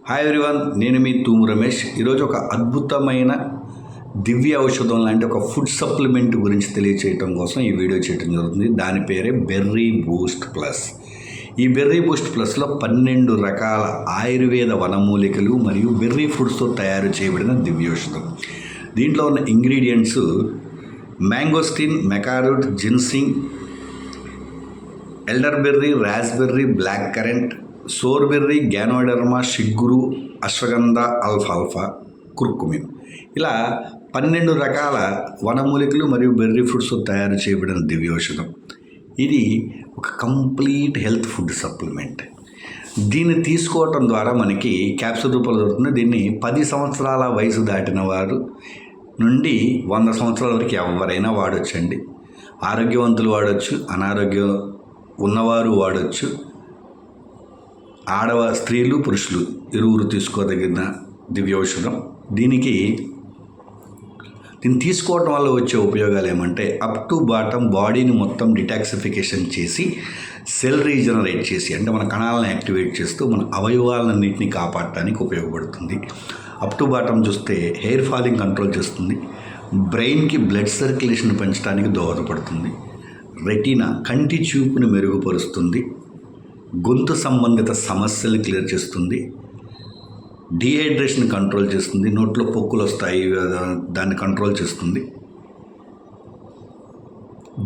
Hi everyone, నేను మీ తూము రమేష్. ఈరోజు ఒక అద్భుతమైన దివ్య ఔషధం లాంటి ఒక ఫుడ్ సప్లిమెంట్ గురించి తెలియచేయటం కోసం ఈ వీడియో చేయడం జరుగుతుంది. దాని పేరే బెర్రీ బూస్ట్ ప్లస్. ఈ బెర్రీ బూస్ట్ ప్లస్లో 12 రకాల ఆయుర్వేద వనమూలికలు మరియు బెర్రీ ఫ్రూట్స్తో తయారు చేయబడిన దివ్యౌషధం. దీంట్లో ఉన్న ingredients mangosteen, maca root, ginseng, elderberry, raspberry, black currant, సోర్బెర్రీ, గ్యానోడర్మా, షిగ్గురు, అశ్వగంధ, అల్ఫాల్ఫా, కుర్కుమిన్. ఇలా 12 రకాల వనమూలికలు మరియు బెర్రీ ఫ్రూట్స్తో తయారు చేయబడిన దివ్యౌషధం. ఇది ఒక కంప్లీట్ హెల్త్ ఫుడ్ సప్లిమెంట్. దీన్ని తీసుకోవటం ద్వారా మనకి క్యాప్సూల్ రూపంలో దొరుకుతుంది. దీన్ని 10 సంవత్సరాల వయసు దాటిన వారు నుండి 100 సంవత్సరాల వరకు ఎవరైనా వాడొచ్చండి. ఆరోగ్యవంతులు వాడచ్చు, అనారోగ్యం ఉన్నవారు వాడచ్చు. స్త్రీలు పురుషులు ఇరువురు తీసుకోదగిన దివ్యౌషధం. దీన్ని తీసుకోవడం వల్ల వచ్చే ఉపయోగాలు ఏమంటే, అప్ టు బాటమ్ బాడీని మొత్తం డిటాక్సిఫికేషన్ చేసి సెల్ రీజనరేట్ చేసి, అంటే మన కణాలను యాక్టివేట్ చేస్తూ మన అవయవాలన్నింటినీ కాపాడటానికి ఉపయోగపడుతుంది. అప్ టు బాటమ్ చూస్తే హెయిర్ ఫాలింగ్ కంట్రోల్ చేస్తుంది, బ్రెయిన్కి బ్లడ్ సర్క్యులేషన్ పెంచడానికి దోహదపడుతుంది, రెటీనా కంటి చూపును మెరుగుపరుస్తుంది, గొంతు సంబంధిత సమస్యలు క్లియర్ చేస్తుంది, డీహైడ్రేషన్ కంట్రోల్ చేస్తుంది, నోట్లో పొక్కులు వస్తాయి దాన్ని కంట్రోల్ చేస్తుంది,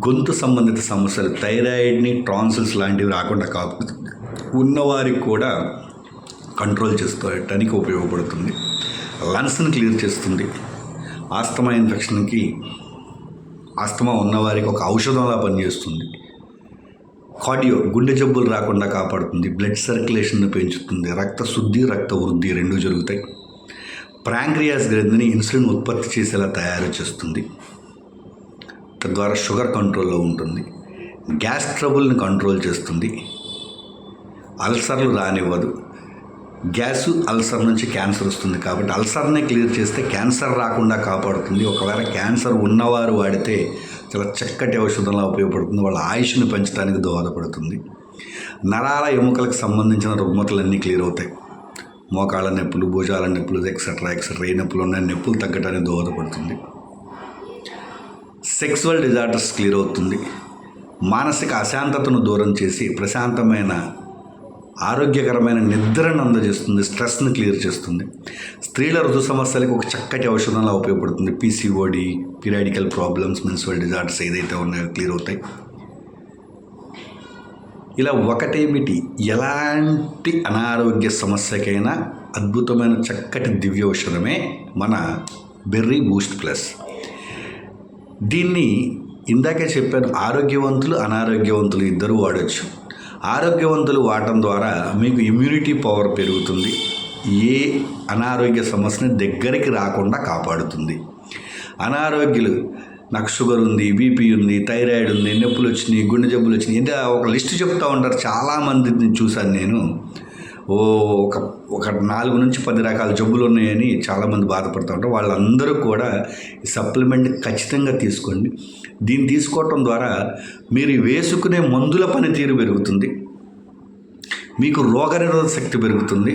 గొంతు సంబంధిత సమస్యలు థైరాయిడ్ని, టాన్సిల్స్ లాంటివి రాకుండా కాపాడుతుంది, ఉన్నవారికి కూడా కంట్రోల్ చేసుకోవడానికి ఉపయోగపడుతుంది, లంగ్స్ని క్లియర్ చేస్తుంది, ఆస్తమా ఇన్ఫెక్షన్కి ఆస్తమా ఉన్నవారికి ఒక ఔషధంలా పనిచేస్తుంది, కార్డియో గుండె జబ్బులు రాకుండా కాపాడుతుంది, బ్లడ్ సర్క్యులేషన్ను పెంచుతుంది, రక్త శుద్ధి, రక్త వృద్ధి రెండూ జరుగుతాయి, ప్యాంక్రియాస్ గ్రంథిని ఇన్సులిన్ ఉత్పత్తి చేసేలా తయారు చేస్తుంది, తద్వారా షుగర్ కంట్రోల్లో ఉంటుంది, గ్యాస్ ట్రబుల్ని కంట్రోల్ చేస్తుంది, అల్సర్లు రానివ్వదు. గ్యాసు అల్సర్ నుంచి క్యాన్సర్ వస్తుంది కాబట్టి అల్సర్నే క్లియర్ చేస్తే క్యాన్సర్ రాకుండా కాపాడుతుంది. ఒకవేళ క్యాన్సర్ ఉన్నవారు వాడితే చాలా చక్కటి ఔషధంలా ఉపయోగపడుతుంది. వాళ్ళ ఆయుష్ను పెంచడానికి దోహదపడుతుంది. నరాల ఎముకలకు సంబంధించిన రుగ్మతలన్నీ క్లియర్ అవుతాయి. మోకాళ్ళ నొప్పులు, భుజాల నొప్పులు, ఎక్సెట్రా ఏ నొప్పులు ఉన్న నొప్పులు తగ్గడానికి దోహదపడుతుంది. సెక్సువల్ డిజార్డర్స్ క్లియర్ అవుతుంది. మానసిక అశాంతతను దూరం చేసి ప్రశాంతమైన ఆరోగ్యకరమైన నిద్రను అందజేస్తుంది, స్ట్రెస్ని క్లియర్ చేస్తుంది. స్త్రీల ఋతు సమస్యలకు ఒక చక్కటి ఔషధంలా ఉపయోగపడుతుంది. PCOD, periodical problems, menstrual disorders ఏదైతే ఉన్నాయో క్లియర్ అవుతాయి. ఇలా ఒకటేమిటి, ఎలాంటి అనారోగ్య సమస్యకైనా అద్భుతమైన చక్కటి దివ్య ఔషధమే మన బెర్రీ బూస్ట్ ప్లస్. దీన్ని ఇందాకే చెప్పాను, ఆరోగ్యవంతులు అనారోగ్యవంతులు ఇద్దరు వాడచ్చు. ఆరోగ్యవంతులు వాడటం ద్వారా మీకు ఇమ్యూనిటీ పవర్ పెరుగుతుంది, ఏ అనారోగ్య సమస్యని దగ్గరికి రాకుండా కాపాడుతుంది. అనారోగ్యులు నాకు షుగర్ ఉంది, బీపీ ఉంది, థైరాయిడ్ ఉంది, నొప్పులు వచ్చినాయి, గుండె జబ్బులు వచ్చినాయి, ఇంకా ఒక లిస్ట్ చెప్తూ ఉంటారు. చాలామందిని చూశాను నేను. ఒక 4 నుంచి 10 రకాల జబ్బులు ఉన్నాయని చాలామంది బాధపడుతూ ఉంటారు. వాళ్ళందరూ కూడా ఈ సప్లిమెంట్ ఖచ్చితంగా తీసుకోండి. దీన్ని తీసుకోవటం ద్వారా మీరు వేసుకునే మందుల పనితీరు పెరుగుతుంది, మీకు రోగనిరోధక శక్తి పెరుగుతుంది,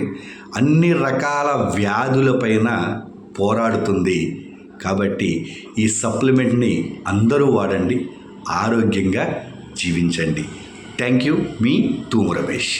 అన్ని రకాల వ్యాధులపైన పోరాడుతుంది. కాబట్టి ఈ సప్లిమెంట్ని అందరూ వాడండి, ఆరోగ్యంగా జీవించండి. Thank you. Me Thumu Ramesh.